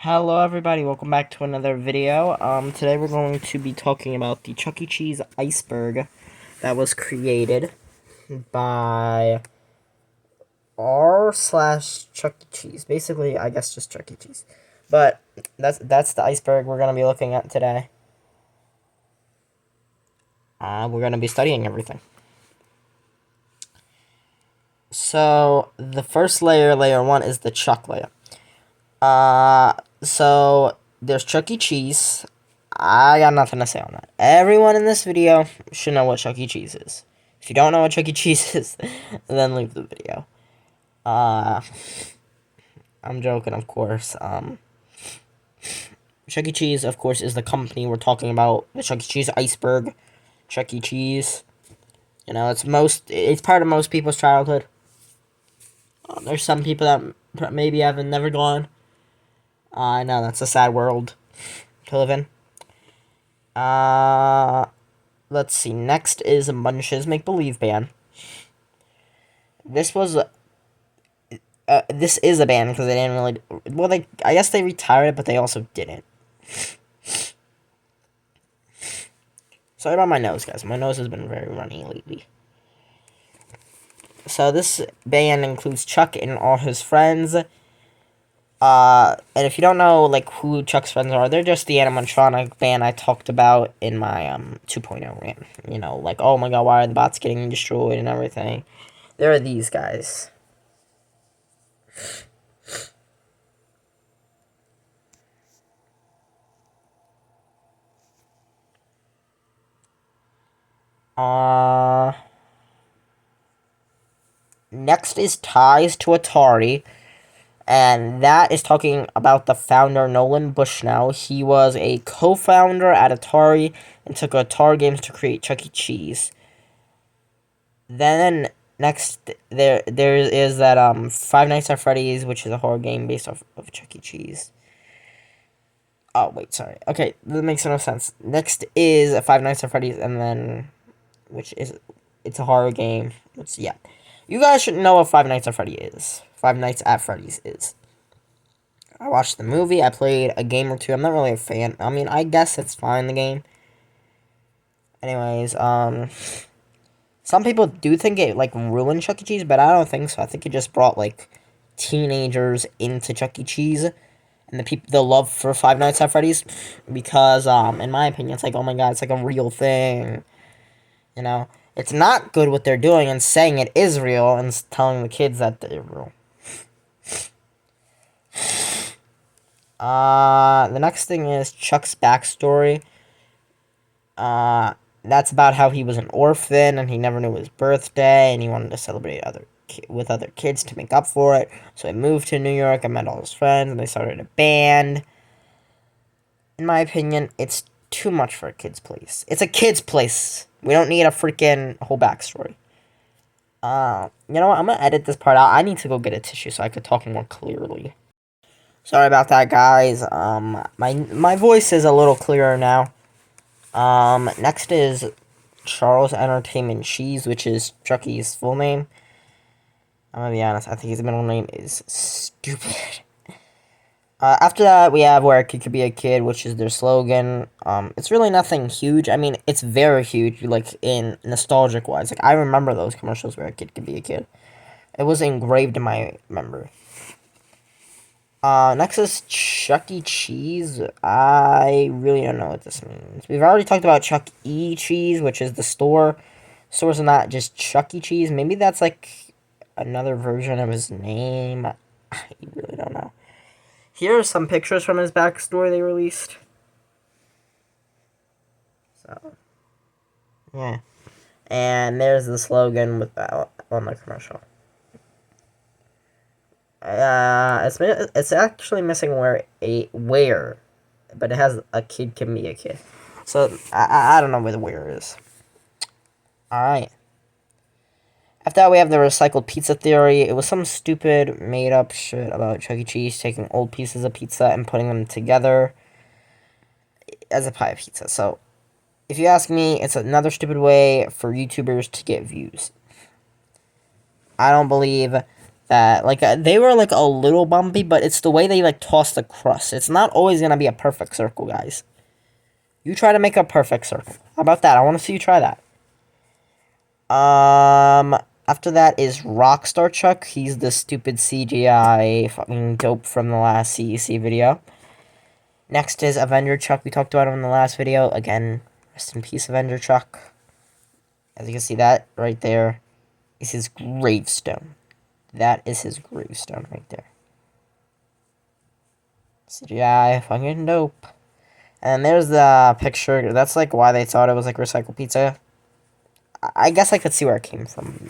Hello everybody, welcome back to another video. Today we're going to be talking about the Chuck E. Cheese iceberg that was created by r slash Chuck E. Cheese. Basically, I guess just Chuck E. Cheese. But that's the iceberg we're going to be looking at today. We're going to be studying everything. So, the first layer, layer 1, is the Chuck layer. So there's Chuck E. Cheese. I got nothing to say on that. Everyone in this video should know what Chuck E. Cheese is. If you don't know what Chuck E. Cheese is, then leave the video. I'm joking, of course. Chuck E. Cheese, of course, is the company we're talking about. The Chuck E. Cheese iceberg. Chuck E. Cheese. You know, it's part of most people's childhood. There's some people that maybe haven't never gone. I know, that's a sad world to live in. Let's see. Next is Munch's Make Believe Band. This is a band because they didn't really. Well, I guess they retired it, but they also didn't. Sorry about my nose, guys. My nose has been very runny lately. So this band includes Chuck and all his friends. And if you don't know, like, who Chuck's friends are, they're just the animatronic band I talked about in my, 2.0 rant. You know, like, oh my god, why are the bots getting destroyed and everything. There are these guys. Next is Ties to Atari. And that is talking about the founder, Nolan Bushnell. He was a co-founder at Atari and took Atari games to create Chuck E. Cheese. Then next there is that Five Nights at Freddy's, which is a horror game based off of Chuck E. Cheese. Oh wait, sorry. Okay, that makes no sense. Next is Five Nights at Freddy's, and then it's a horror game. Yeah. You guys should know what Five Nights at Freddy's is. Five Nights at Freddy's is. I watched the movie. I played a game or two. I'm not really a fan. I mean, I guess it's fine, the game. Anyways, some people do think it, like, ruined Chuck E. Cheese, but I don't think so. I think it just brought, like, teenagers into Chuck E. Cheese and the love for Five Nights at Freddy's, because, in my opinion, it's like, oh my god, it's like a real thing. You know? It's not good what they're doing and saying it is real and telling the kids that they're real. The next thing is Chuck's backstory. That's about how he was an orphan and he never knew his birthday and he wanted to celebrate with other kids to make up for it. So he moved to New York and met all his friends and they started a band. In my opinion, it's too much for a kid's place. It's a kid's place. We don't need a freaking whole backstory. You know what? I'm gonna edit this part out. I need to go get a tissue so I could talk more clearly. Sorry about that, guys. My voice is a little clearer now. Next is Charles Entertainment Cheese, which is Chucky's full name. I'm gonna be honest, I think his middle name is stupid. After that, we have Where a Kid Could Be a Kid, which is their slogan. It's really nothing huge. I mean, it's very huge, like, in nostalgic-wise. Like, I remember those commercials Where a Kid Could Be a Kid. It was engraved in my memory. Next is Chuck E. Cheese. I really don't know what this means. We've already talked about Chuck E. Cheese, which is the store. Store's not just Chuck E. Cheese. Maybe that's, like, another version of his name. I really don't know. Here are some pictures from his backstory they released. So, yeah. And there's the slogan on the commercial. It's actually missing where, but it has a kid can be a kid. So, I don't know where the where is. Alright. After that, we have the recycled pizza theory. It was some stupid, made-up shit about Chuck E. Cheese taking old pieces of pizza and putting them together as a pie of pizza. So, if you ask me, it's another stupid way for YouTubers to get views. I don't believe that like they were like a little bumpy, but it's the way they like toss the crust. It's not always gonna be a perfect circle, guys. You try to make a perfect circle. How about that? I want to see you try that. After that is Rockstar Chuck. He's the stupid CGI fucking dope from the last CEC video. Next is Avenger Chuck. We talked about him in the last video. Again, rest in peace, Avenger Chuck. As you can see, that right there is his gravestone. That is his gravestone right there. CGI, fucking dope. And there's the picture. That's like why they thought it was like recycled pizza. I guess I could see where it came from.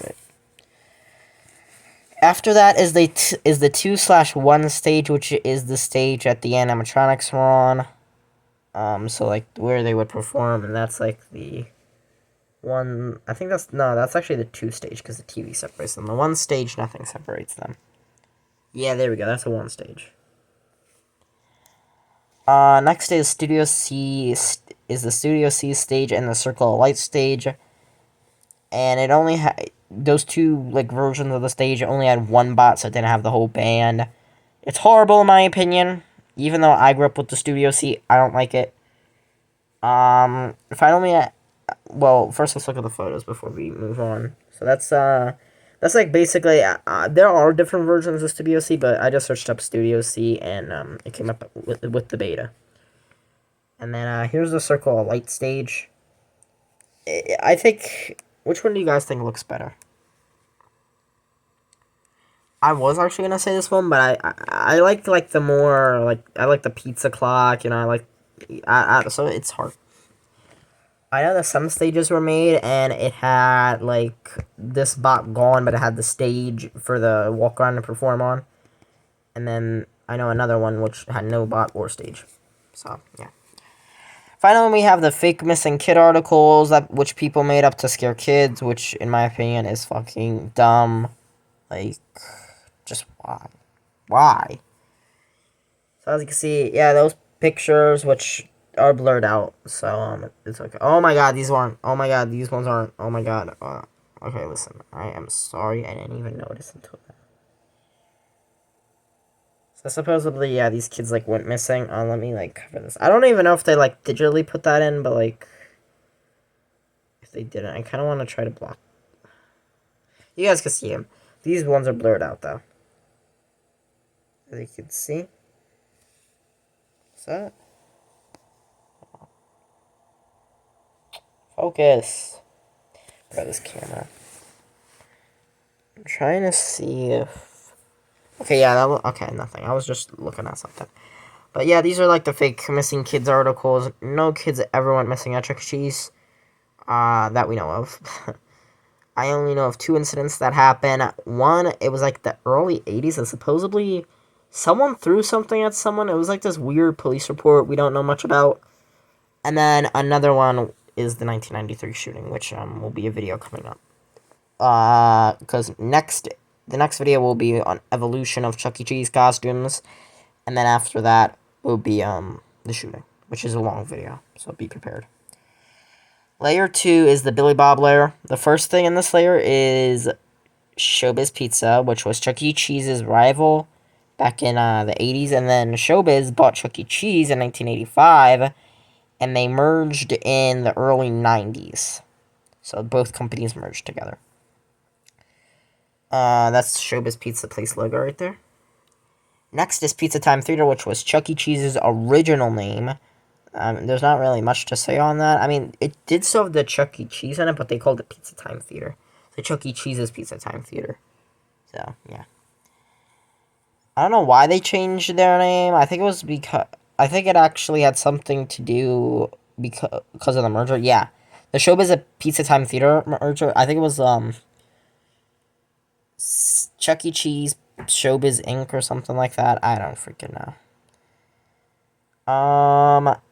After that is the 2/1 stage, which is the stage at the animatronics were on. So like where they would perform, and that's like the one. I think that's actually the 2 stage because the TV separates them. The 1 stage, nothing separates them. Yeah, there we go. That's a 1 stage. Next is Studio C. Is the Studio C stage and the Circle of Light stage, and it only had those 2 like versions of the stage. Only had 1 bot, so it didn't have the whole band. It's horrible in my opinion. Even though I grew up with the Studio C, I don't like it. If I only, well, first let's look at the photos before we move on. So that's like basically, there are different versions of Studio C, but I just searched up Studio C and it came up with the beta. And then here's the Circle of Light stage. I think, which one do you guys think looks better? I was actually gonna say this one, but I like the more like I like the pizza clock, you know. So it's hard. I know that some stages were made and it had like this bot gone, but it had the stage for the walk around and perform on. And then I know another one which had no bot or stage. So yeah. Finally, we have the fake missing kid articles which people made up to scare kids, which in my opinion is fucking dumb. Like, just why? Why? So as you can see, yeah, those pictures which are blurred out. So it's okay. Oh my god, these weren't. Oh my god, these ones aren't. Oh my god. Okay, listen. I am sorry. I didn't even notice until now. So supposedly, yeah, these kids like went missing. Let me like cover this. I don't even know if they like digitally put that in, but like if they didn't, I kind of want to try to block. You guys can see them. These ones are blurred out though. As you can see. What's that? Focus. Grab this camera. I'm trying to see if. Okay, yeah, okay, nothing. I was just looking at something. But yeah, these are like the fake missing kids articles. No kids ever went missing at Chuck E. Cheese. That we know of. I only know of 2 incidents that happened. One, it was like the early 80s, and supposedly someone threw something at someone. It was like this weird police report we don't know much about. And then another one is the 1993 shooting, which will be a video coming up. Because the next video will be on evolution of Chuck E. Cheese costumes, and then after that will be the shooting, which is a long video, so be prepared. Layer 2 is the Billy Bob layer. The first thing in this layer is Showbiz Pizza, which was Chuck E. Cheese's rival back in the 80s, and then Showbiz bought Chuck E. Cheese in 1985, and they merged in the early 90s. So both companies merged together. That's Showbiz Pizza Place logo right there. Next is Pizza Time Theater, which was Chuck E. Cheese's original name. There's not really much to say on that. I mean, it did still have the Chuck E. Cheese in it, but they called it Pizza Time Theater. So Chuck E. Cheese's Pizza Time Theater. So, yeah. I don't know why they changed their name. I think it was because... I think it actually had something to do because of the merger. Yeah. The Showbiz a Pizza Time Theater merger. I think it was, Chuck E. Cheese Showbiz Inc. or something like that. I don't freaking know.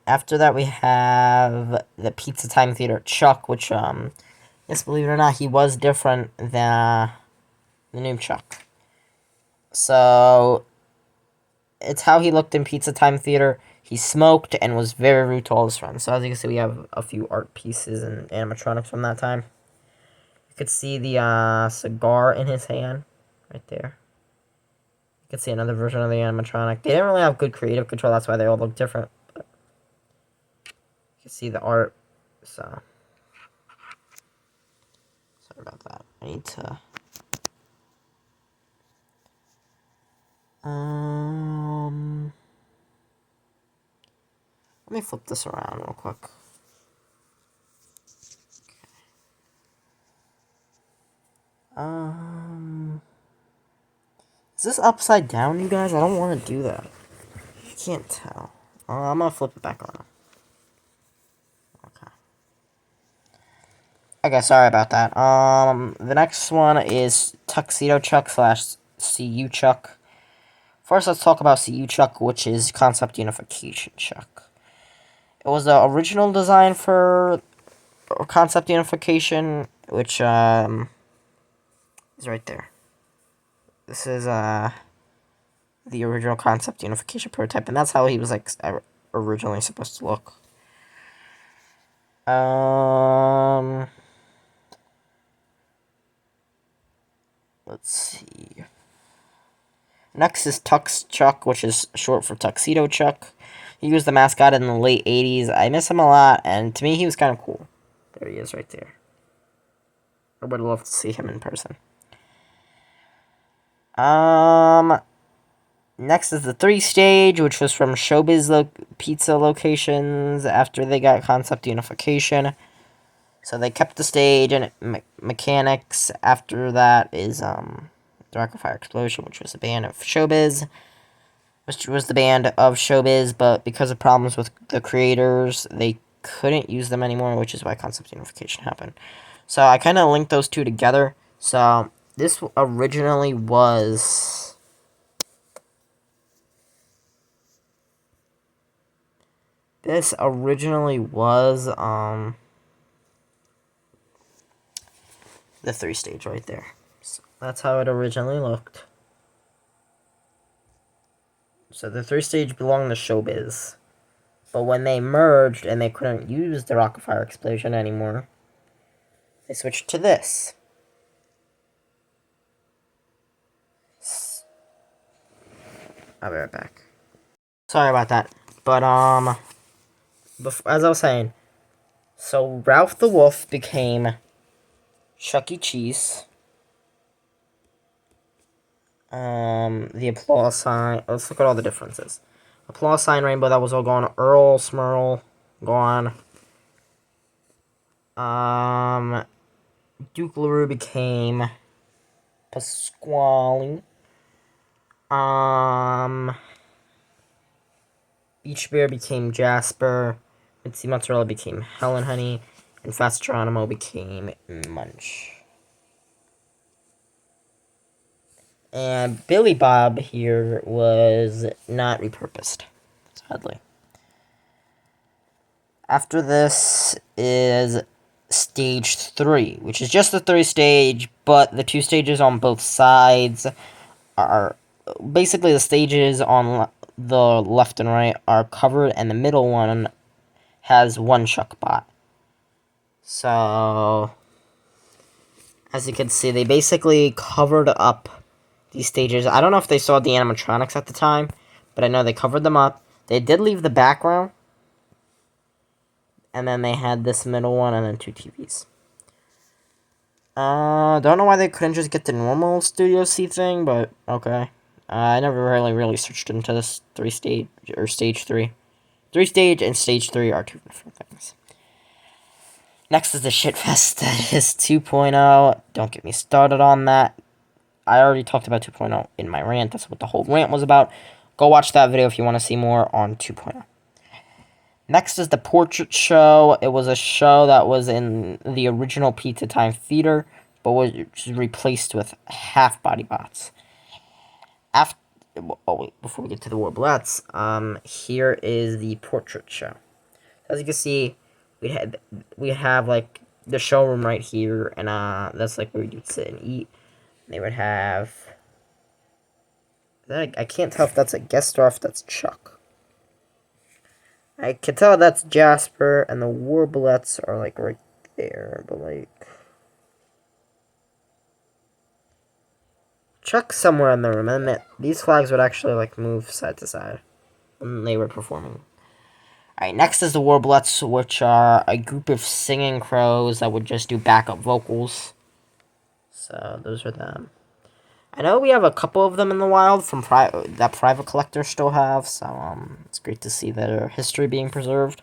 After that we have the Pizza Time Theater Chuck, which, yes, believe it or not, he was different than the new Chuck. So, it's how he looked in Pizza Time Theater. He smoked and was very rude to all his friends. So, as you can see, we have a few art pieces and animatronics from that time. You could see the cigar in his hand right there. can see another version of the animatronic. They didn't really have good creative control, that's why they all look different. But you can see the art, so... Sorry about that. I need to... Let me flip this around real quick. Is this upside down, you guys? I don't want to do that. I can't tell. I'm gonna flip it back around. Okay. Okay, sorry about that. The next one is Tuxedo Chuck slash CU Chuck. First, let's talk about CU Chuck, which is Concept Unification Chuck. It was the original design for Concept Unification, which, is right there. This is, the original Concept Unification prototype, and that's how he was, like, originally supposed to look. Let's see. Next is Tux Chuck, which is short for Tuxedo Chuck. He was the mascot in the late 80s. I miss him a lot, and to me, he was kind of cool. There he is right there. I would love to see him in person. Next is the 3-stage, which was from Showbiz Pizza locations after they got Concept Unification. So they kept the stage and mechanics. After that is the Rocket Fire Explosion, which was a band of Showbiz. Which was the band of Showbiz, but because of problems with the creators, they couldn't use them anymore, which is why Concept Unification happened. So I kind of linked those two together. So this originally was... the 3-stage right there. So that's how it originally looked. So the 3-stage belonged to Showbiz. But when they merged and they couldn't use the Rocket Fire Explosion anymore, they switched to this. I'll be right back. Sorry about that. But, as I was saying, so Ralph the Wolf became Chuck E. Cheese. The applause sign. Let's look at all the differences. Applause sign rainbow, that was all gone. Earl Smurl, gone. Duke LaRue became Pasquale. Beach Bear became Jasper. Mitzi Mozzarella became Helen Honey. And Fast Geronimo became Munch. And Billy Bob here was not repurposed, sadly. After this is Stage 3, which is just the 3-stage, but the 2 stages on both sides are... basically, the stages on the left and right are covered, and the middle one has one Chuck bot. So, as you can see, they basically covered up these stages. I don't know if they saw the animatronics at the time, but I know they covered them up. They did leave the background, and then they had this middle one, and then 2 TVs. Don't know why they couldn't just get the normal Studio C thing, but okay. I never really searched into this 3-stage, or Stage 3. 3-stage and Stage 3 are 2 different things. Next is the shitfest that is 2.0. Don't get me started on that. I already talked about 2.0 in my rant. That's what the whole rant was about. Go watch that video if you want to see more on 2.0. Next is the Portrait Show. It was a show that was in the original Pizza Time Theater, but was replaced with half-body bots. Before we get to the Warblettes, here is the Portrait Show. As you can see, we have like the showroom right here, and that's like where you'd sit and eat. They would have... I can't tell if that's a guest star or if that's Chuck. I can tell that's Jasper, and the Warblettes are like right there, but like... Chuck somewhere in the room, and these flags would actually like move side to side when they were performing. Alright, next is the Warblets, which are a group of singing crows that would just do backup vocals. So those are them. I know we have a couple of them in the wild from that private collectors still have, so it's great to see their history being preserved.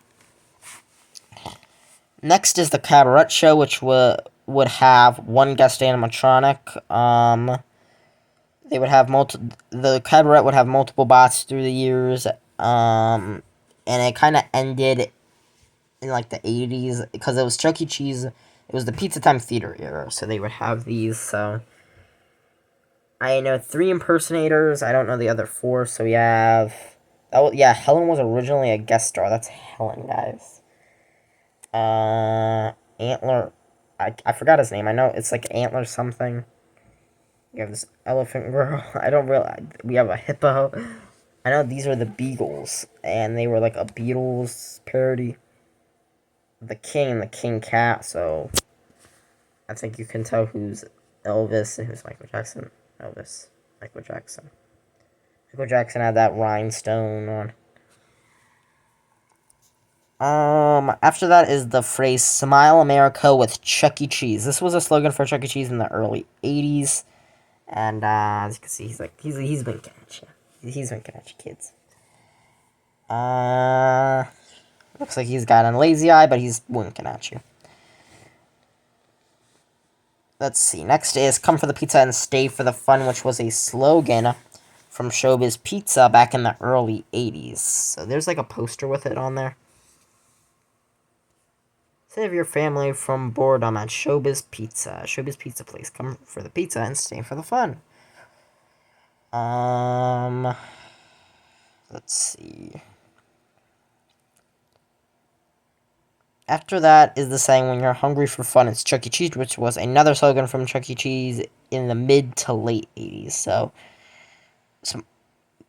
Next is the Cabaret Show, which would have one guest animatronic. They would have the Cabaret would have multiple bots through the years. And it kind of ended in like the 80s because it was Chuck E. Cheese. It was the Pizza Time Theater era, so they would have these. So I know 3 impersonators. I don't know the other 4. So we have yeah, Helen was originally a guest star. That's Helen, guys. Antler. I forgot his name. I know it's like Antler something. We have this elephant girl. I don't realize. We have a hippo. I know these are the Beagles, and they were like a Beatles parody. The King and the King Cat, so I think you can tell who's Elvis and who's Michael Jackson. Elvis. Michael Jackson. Michael Jackson had that rhinestone on. After that is the phrase "Smile America" with Chuck E. Cheese. This was a slogan for Chuck E. Cheese in the early 80s. And, as you can see, he's winking at you. He's winking at you, kids. Looks like he's got a lazy eye, but he's winking at you. Let's see. Next is "Come for the Pizza and Stay for the Fun," which was a slogan from Showbiz Pizza back in the early 80s. So there's like a poster with it on there. Save your family from boredom at Showbiz Pizza. Showbiz Pizza Place. Come for the pizza and stay for the fun. Let's see. After that is the saying, "When you're hungry for fun, it's Chuck E. Cheese," which was another slogan from Chuck E. Cheese in the mid to late 80s. So,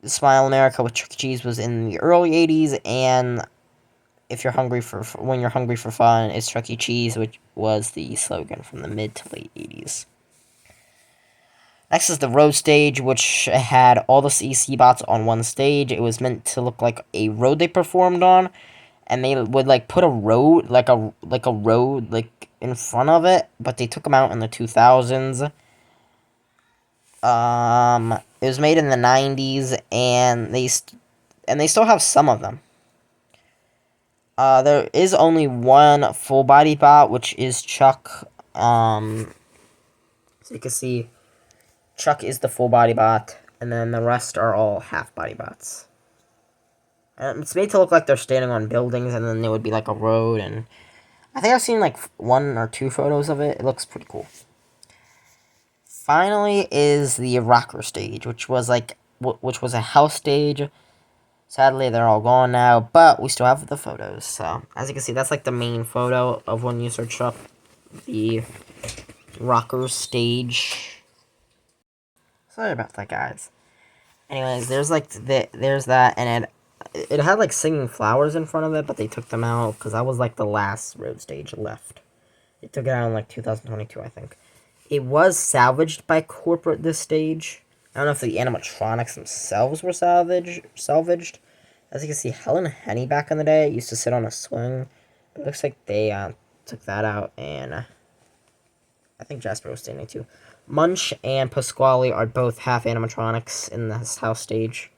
"Smile America" with Chuck E. Cheese was in the early 80s, and when you're hungry for fun, it's Chuck E. Cheese, which was the slogan from the mid to late 80s. Next is the road stage, which had all the CC bots on one stage. It was meant to look like a road they performed on, and they would like put a road like a road like in front of it, but they took them out in the 2000s. It was made in the 90s, and they still have some of them. There is only one full body bot, which is Chuck. So you can see Chuck is the full body bot, and then the rest are all half body bots. It's made to look like they're standing on buildings, and then there would be like a road, and I think I've seen like 1 or 2 photos of it. It looks pretty cool. Finally is the rocker stage, which was a house stage. Sadly, they're all gone now, but we still have the photos. So, as you can see, that's like the main photo of when you search up the rocker stage. Sorry about that, guys. Anyways, there's that, and it had like singing flowers in front of it, but they took them out because that was like the last road stage left. They took it out in like 2022, I think. It was salvaged by corporate this stage. I don't know if the animatronics themselves were salvaged. As you can see, Helen Henny back in the day used to sit on a swing. It looks like they took that out, and I think Jasper was standing too. Munch and Pasquale are both half animatronics in this house stage.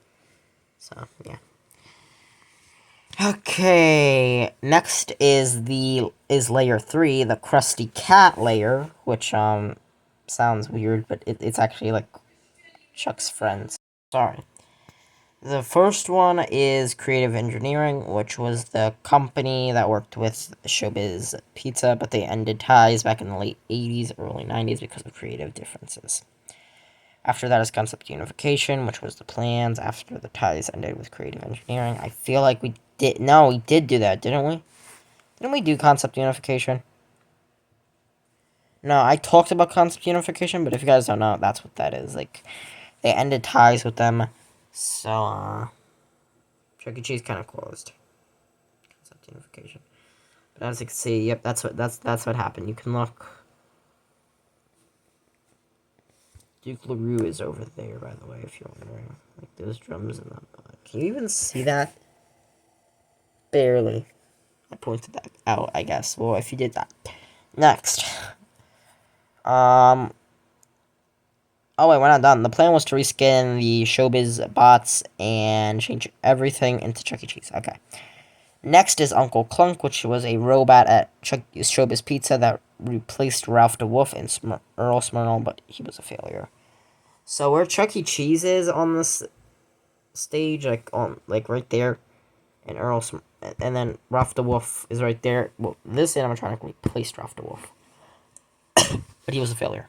So, yeah. Okay, next is layer 3, the Krusty Cat layer, which sounds weird, but it's actually like Chuck's friends. Sorry. The first one is Creative Engineering, which was the company that worked with Showbiz Pizza, but they ended ties back in the late 80s, early 90s because of creative differences. After that is Concept Unification, which was the plans after the ties ended with Creative Engineering. I feel like we did do that, didn't we? Didn't we do Concept Unification? No, I talked about Concept Unification, but if you guys don't know, that's what that is. Like, they ended ties with them, so, Chuck E. Cheese kind of closed. Concept Unification. But as you can see, yep, that's what happened. You can look. Duke LaRue is over there, by the way, if you're wondering. Like, those drums in the... Can you even see that? Barely. I pointed that out, I guess. Well, if you did that. Next. Oh, wait, we're not done. The plan was to reskin the Showbiz bots and change everything into Chuck E. Cheese. Okay. Next is Uncle Clunk, which was a robot at Showbiz Pizza that replaced Ralph DeWolf and Earl Smurl, but he was a failure. So where Chuck E. Cheese is on this stage, like right there, and and then Ralph DeWolf is right there. Well, this animatronic replaced Ralph DeWolf, but he was a failure.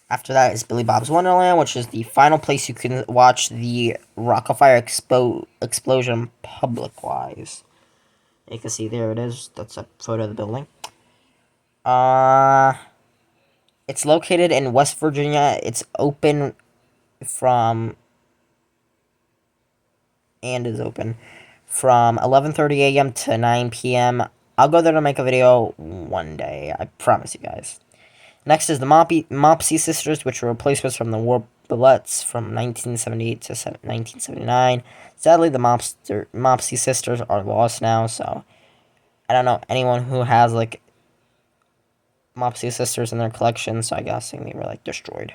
After that is Billy Bob's Wonderland, which is the final place you can watch the Rock-afire explosion public-wise. You can see there it is. That's a photo of the building. It's located in West Virginia. It's open from... and is open from 11:30 a.m. to 9 p.m. I'll go there to make a video one day. I promise you guys. Next is the Mopsy Sisters, which were replacements from the Warblettes from 1978 to 1979. Sadly, the Mopsy Sisters are lost now, so I don't know anyone who has, like, Mopsy Sisters in their collection, so I guess they were, like, destroyed.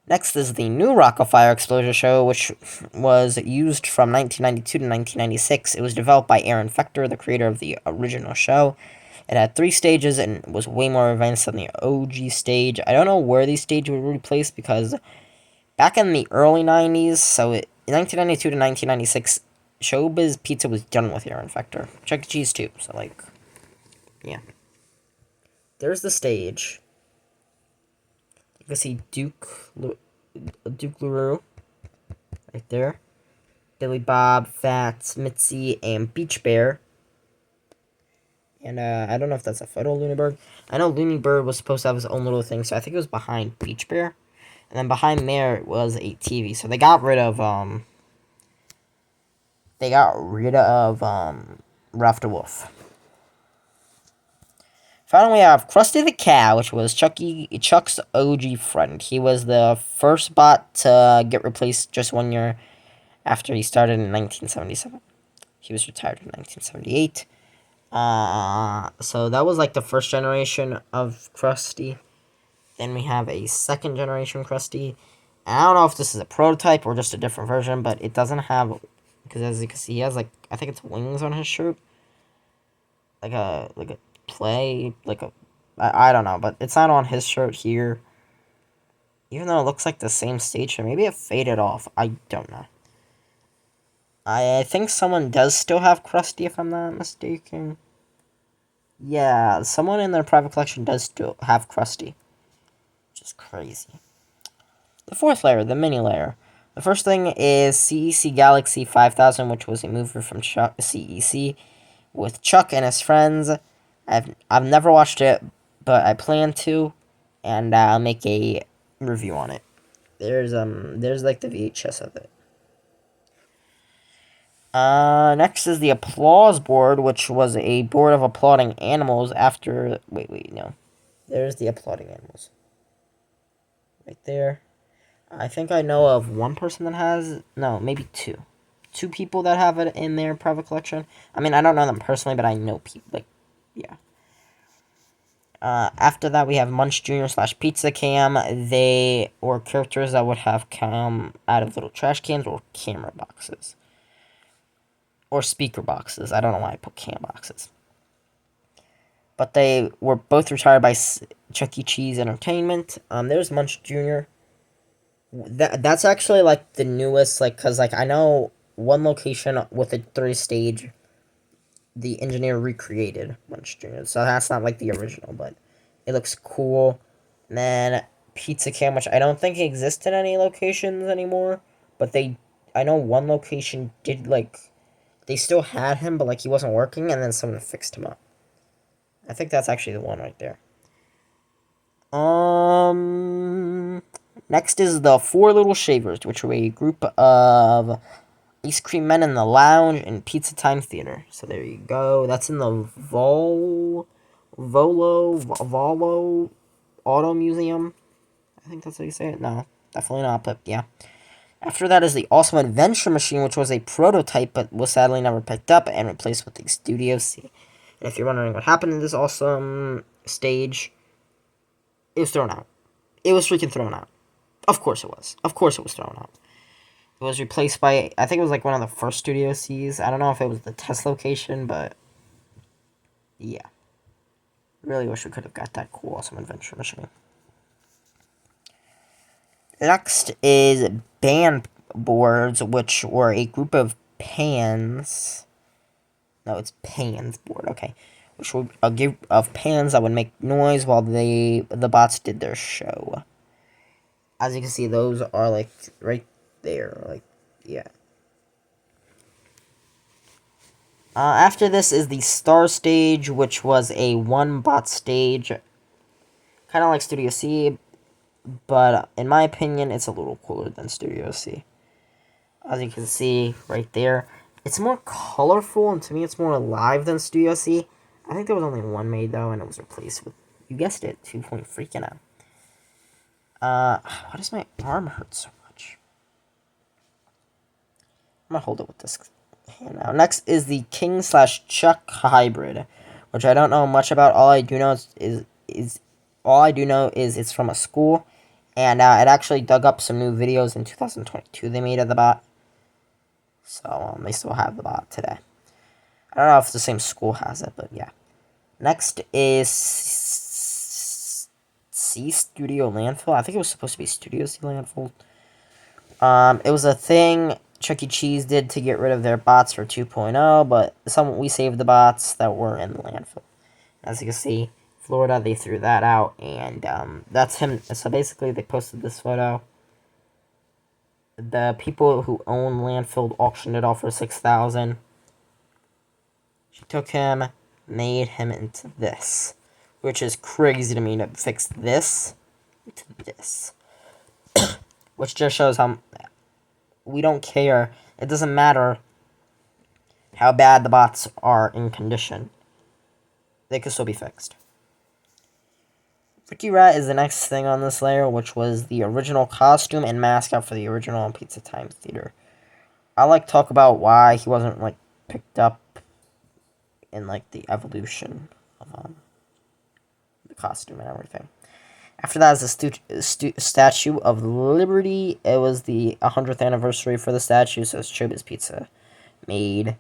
Next is the new Rock-afire Explosion show, which was used from 1992 to 1996. It was developed by Aaron Fechter, the creator of the original show. It had 3 stages and was way more advanced than the OG stage. I don't know where these stages were replaced because back in the early 90s, so in 1992 to 1996, Showbiz Pizza was done with Aaron Fechter. Chuck E. Cheese too, so like, yeah. There's the stage. You can see Duke LaRue right there. Billy Bob, Fats, Mitzi, and Beach Bear. And I don't know if that's a photo of Looney Bird. I know Looney Bird was supposed to have his own little thing, so I think it was behind Beach Bear. And then behind there was a TV. So they got rid of Ralph DeWolf. Finally, we have Krusty the Cow, which was Chuck's OG friend. He was the first bot to get replaced just 1 year after he started in 1977. He was retired in 1978. So that was like the first generation of Krusty. Then we have a second generation Krusty. And I don't know if this is a prototype or just a different version, but it doesn't have, because as you can see, he has like, I think it's wings on his shirt. Like a play, I don't know, but it's not on his shirt here. Even though it looks like the same stage, maybe it faded off. I don't know. I think someone does still have Krusty, if I'm not mistaken. Yeah, someone in their private collection does still have Krusty. Which is crazy. The fourth layer, the mini layer. The first thing is CEC Galaxy 5000, which was a movie from CEC with Chuck and his friends. I've never watched it, but I plan to, and I'll make a review on it. There's like the VHS of it. Next is the applause board, which was a board of applauding animals after... Wait, no. There's the applauding animals. Right there. I think I know of one person that has... No, maybe 2. 2 people that have it in their private collection. I mean, I don't know them personally, but I know people. Like, yeah. After that, we have Munch Jr. / Pizza Cam. They were characters that would have come out of little trash cans or camera boxes. Or speaker boxes. I don't know why I put cam boxes. But they were both retired by Chuck E. Cheese Entertainment. There's Munch Jr. That's actually, like, the newest, like, because, like, I know one location with a 3-stage, the engineer recreated Munch Jr. So that's not, like, the original, but it looks cool. And then Pizza Cam, which I don't think exists in any locations anymore, but I know one location did, like... They still had him, but, like, he wasn't working, and then someone fixed him up. I think that's actually the one right there. Next is the Four Little Shavers, which were a group of ice cream men in the lounge and Pizza Time Theater. So there you go. That's in the Volo Auto Museum. I think that's how you say it. No, definitely not, but yeah. After that is the Awesome Adventure Machine, which was a prototype but was sadly never picked up and replaced with the Studio C. And if you're wondering what happened in this awesome stage, it was thrown out. It was freaking thrown out. Of course it was. Of course it was thrown out. It was replaced by, I think it was like one of the first Studio Cs. I don't know if it was the test location, but yeah. Really wish we could have got that cool Awesome Adventure Machine. Next is band boards, which were a group of pans. No, it's pans board. Okay, which were a group of pans that would make noise while the bots did their show. As you can see, those are like right there. Like, yeah. After this is the Star Stage, which was a one bot stage, kind of like Studio C, but in my opinion, it's a little cooler than Studio C. As you can see right there, it's more colorful, and to me, it's more alive than Studio C. I think there was only one made, though, and it was replaced with, you guessed it, 2-point freaking out. Why does my arm hurt so much? I'm gonna hold it with this hand now. Next is the King/Chuck hybrid, which I don't know much about. All I do know is it's from a school, and it actually dug up some new videos in 2022 they made of the bot. So they still have the bot today. I don't know if the same school has it, but yeah. Next is C Studio Landfill. I think it was supposed to be Studio C Landfill. It was a thing Chuck E. Cheese did to get rid of their bots for 2.0, but we saved the bots that were in the landfill. As you can see, Florida, they threw that out, and that's him. So basically, they posted this photo. The people who own landfill auctioned it off for $6,000. She took him, made him into this, which is crazy to me to fix this into this. Which just shows how we don't care. It doesn't matter how bad the bots are in condition. They can still be fixed. Ricky Rat is the next thing on this layer, which was the original costume and mascot for the original Pizza Time Theater. I like to talk about why he wasn't like picked up in like the evolution of the costume and everything. After that is the Statue of Liberty. It was the 100th anniversary for the statue, so Showbiz Pizza made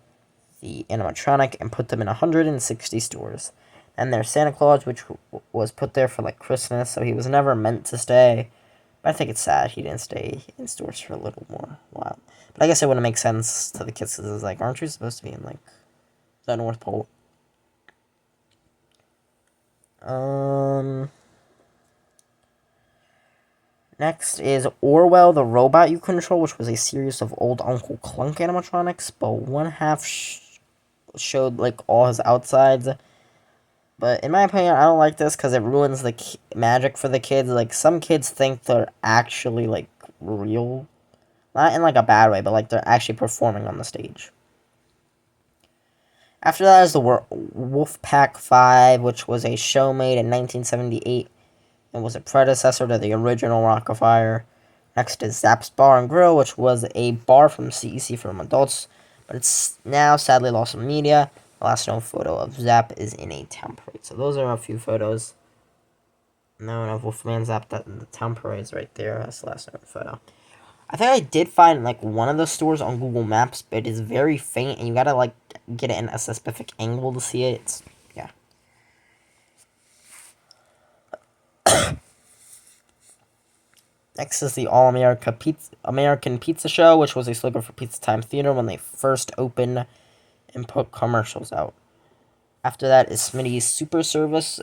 the animatronic and put them in 160 stores. And there's Santa Claus, which was put there for like Christmas, so he was never meant to stay. But I think it's sad he didn't stay in stores for a little more while. But I guess it wouldn't make sense to the kids, because it's like, aren't you supposed to be in like the North Pole? Next is Orwell, the robot you control, which was a series of old Uncle Clunk animatronics, but one half showed like all his outsides. But in my opinion, I don't like this because it ruins the magic for the kids. Like, some kids think they're actually like real, not in like a bad way, but like they're actually performing on the stage. After that is the Wolfpack 5, which was a show made in 1978 and was a predecessor to the original Rock-afire. Next is Zap's Bar and Grill, which was a bar from CEC from adults, but it's now sadly lost from media. The last known photo of Zap is in a town parade. So those are a few photos known of Wolfman Zap. That the town parade's right there. That's the last known photo. I think I did find like one of the stores on Google Maps, but it is very faint, and you gotta like get it in a specific angle to see it. It's, yeah. Next is the American Pizza Show, which was a slogan for Pizza Time Theater when they first opened and put commercials out. After that is Smitty's Super Service,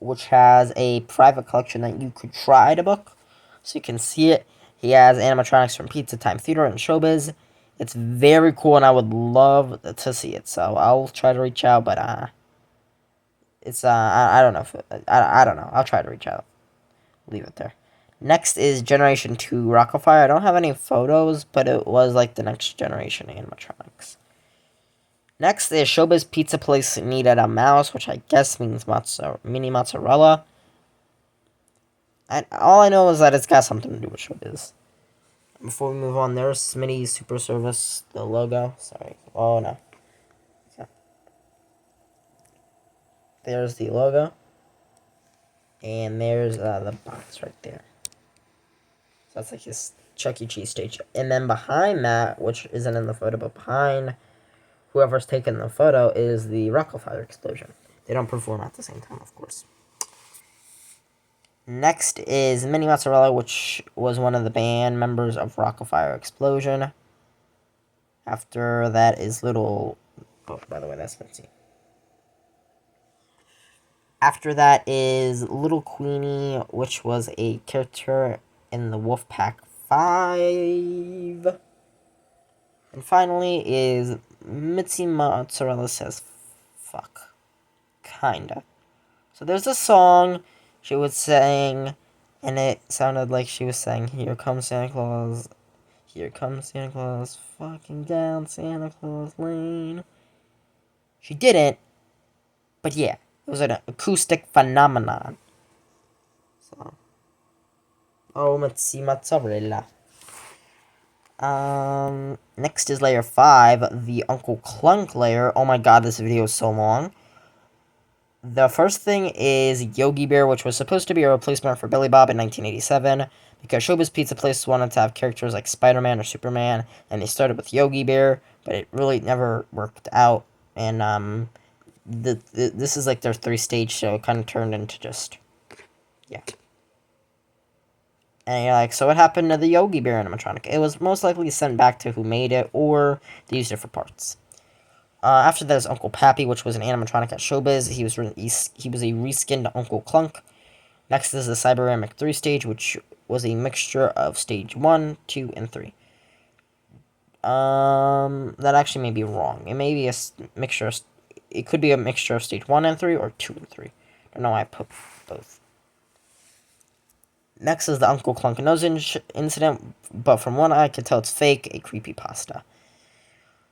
which has a private collection that you could try to book, so you can see it. He has animatronics from Pizza Time Theater and Showbiz. It's very cool, and I would love to see it. So I'll try to reach out, but it's I don't know if I don't know. I'll try to reach out. Leave it there. Next is Generation 2 Rock-afire. I don't have any photos, but it was like the next generation animatronics. Next is Showbiz Pizza Place needed a mouse, which I guess means mini mozzarella. And all I know is that it's got something to do with Showbiz. Before we move on, there's Smitty's Super Service, the logo. Sorry. Oh, no. Yeah. There's the logo. And there's the box right there. So that's like his Chuck E. Cheese stage. And then behind that, which isn't in the photo, but behind whoever's taken the photo is the Rockefeller explosion. They don't perform at the same time, of course. Next is Mini Mozzarella, which was one of the band members of Rockefeller Explosion. After that is Little... Oh, by the way, that's Mitzi. After that is Little Queenie, which was a character in the Wolfpack 5. And finally is Mitzi Mozzarella Says Fuck. Kinda. So there's a song she would sing, and it sounded like she was saying, "Here comes Santa Claus, here comes Santa Claus, fucking down Santa Claus Lane." She didn't, but yeah, it was an acoustic phenomenon. So, oh, Mitzi Mozzarella. Next is layer 5, the Uncle Clunk layer. Oh my god, this video is so long. The first thing is Yogi Bear, which was supposed to be a replacement for Billy Bob in 1987, because Showbiz Pizza Place wanted to have characters like Spider-Man or Superman, and they started with Yogi Bear, but it really never worked out, and, this is like their 3-stage show, it kind of turned into just, yeah. And you're like, so what happened to the Yogi Bear animatronic? It was most likely sent back to who made it, or they used it for parts. After that is Uncle Pappy, which was an animatronic at Showbiz. He was a reskinned Uncle Clunk. Next is the Cyberamic 3 stage, which was a mixture of stage 1, 2, and 3. That actually may be wrong. It may be a mixture of... It could be a mixture of stage 1 and 3, or 2 and 3. I don't know why I put both. Next is the Uncle Clunk nose incident, but from what I can tell, it's fake, a creepypasta.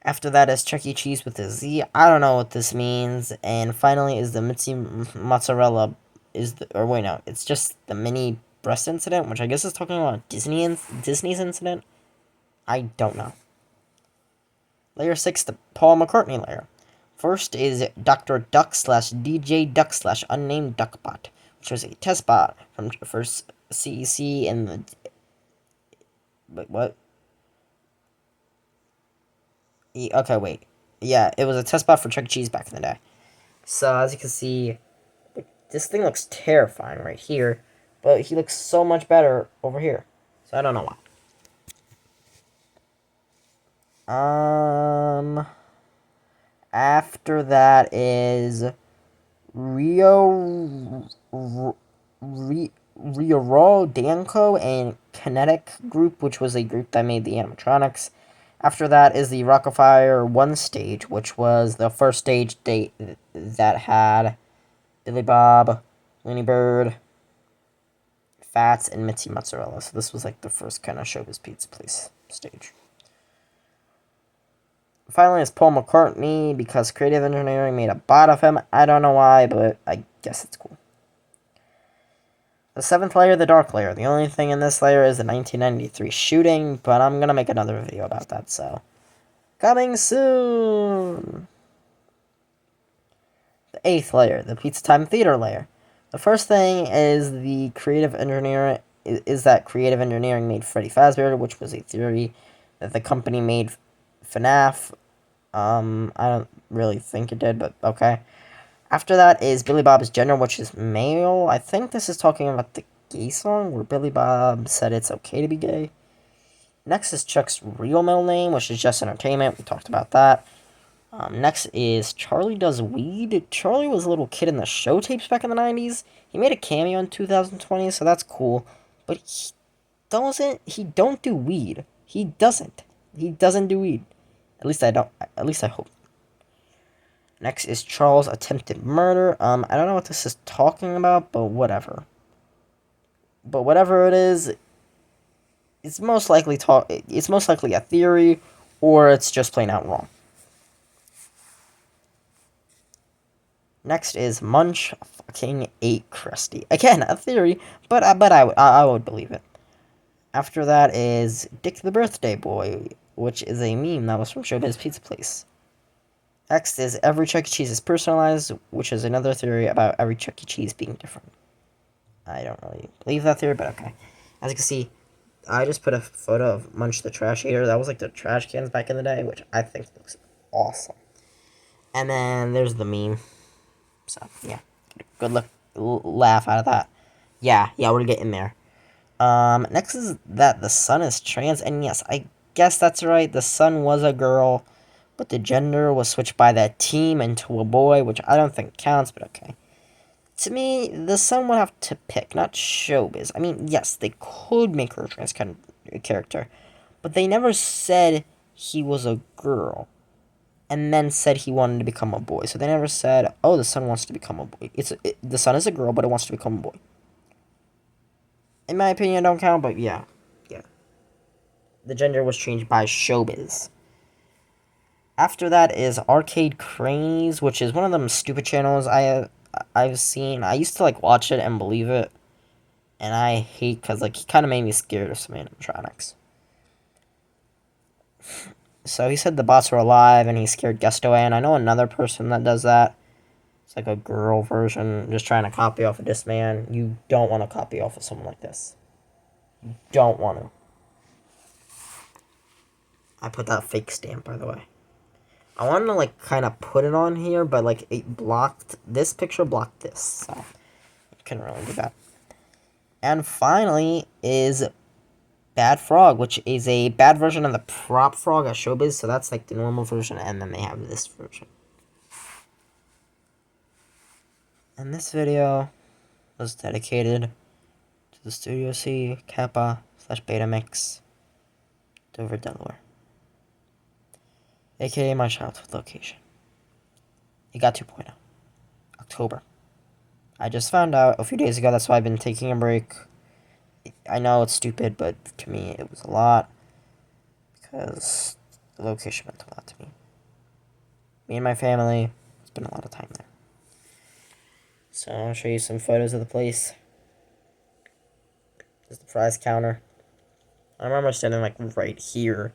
After that is Chuck E. Cheese with a Z. I don't know what this means. And finally is the Mitzi Mozzarella. It's just the mini breast incident, which I guess is talking about Disney's incident. I don't know. Layer 6, the Paul McCartney layer. First is Dr. Duck / DJ Duck / Unnamed Duckbot, which was a test bot for CEC in the... Wait, what? Okay, wait. Yeah, it was a test bot for Chuck E. Cheese back in the day. So, as you can see, this thing looks terrifying right here, but he looks so much better over here. So, I don't know why. After that is Rio Danco and Kinetic Group, which was a group that made the animatronics. After that is the Rockefeller 1 stage, which was the first stage that had Billy Bob, Looney Bird, Fats, and Mitzi Mozzarella. So this was like the first kind of Showbiz Pizza Place stage. Finally is Paul McCartney, because Creative Engineering made a bot of him. I don't know why, but I guess it's cool. The 7th layer, the dark layer. The only thing in this layer is the 1993 shooting, but I'm going to make another video about that, so... Coming soon! The 8th layer, the Pizza Time Theater layer. The first thing is the creative engineering... Is that creative engineering made Freddy Fazbear, which was a theory that the company made FNAF. I don't really think it did, but okay. After that is Billy Bob's gender, which is male. I think this is talking about the gay song, where Billy Bob said it's okay to be gay. Next is Chuck's real middle name, which is Just Entertainment. We talked about that. Next is Charlie Does Weed. Charlie was a little kid in the show tapes back in the 90s. He made a cameo in 2020, so that's cool. But he don't do weed. He doesn't do weed. At least I hope. Next is Charles' attempted murder. I don't know what this is talking about, but whatever. But whatever it is, it's most likely a theory, or it's just plain out wrong. Next is Munch fucking ate Krusty. Again, a theory, but I would believe it. After that is Dick the Birthday Boy, which is a meme that was from Showbiz Pizza Place. Next is every Chuck E. Cheese is personalized, which is another theory about every Chuck E. Cheese being different. I don't really believe that theory, but okay. As you can see, I just put a photo of Munch the Trash Eater. That was like the trash cans back in the day, which I think looks awesome. And then there's the meme. So, yeah. Good look, laugh out of that. Yeah, we're getting there. Next is that the sun is trans, and yes, I guess that's right. The sun was a girl, but the gender was switched by that team into a boy, which I don't think counts, but okay. To me, the sun would have to pick, not Showbiz. I mean, yes, they could make her a trans kind of character, but they never said he was a girl, and then said he wanted to become a boy. So they never said, "Oh, the sun wants to become a boy." The sun is a girl, but it wants to become a boy. In my opinion, don't count, but yeah. The gender was changed by Showbiz. After that is Arcade Craze, which is one of them stupid channels I've seen. I used to like watch it and believe it, and I hate because like he kind of made me scared of some animatronics. So he said the bots were alive, and he scared Guest away. And I know another person that does that. It's like a girl version, just trying to copy off of this man. You don't want to copy off of someone like this. You don't want to. I put that fake stamp, by the way. I wanted to, like, kind of put it on here, but, like, it blocked... This picture blocked this, so... I couldn't really do that. And finally is Bad Frog, which is a bad version of the prop frog at Showbiz, so that's, like, the normal version, and then they have this version. And this video was dedicated to the Studio C Kappa / Beta Mix, Dover, Delaware. AKA my childhood location. It got 2.0. October. I just found out a few days ago, that's why I've been taking a break. I know it's stupid, but to me it was a lot. Because the location meant a lot to me. Me and my family, it's been a lot of time there. So I'll show you some photos of the place. There's the prize counter. I remember standing like right here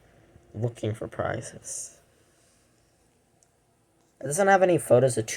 looking for prizes. It doesn't have any photos of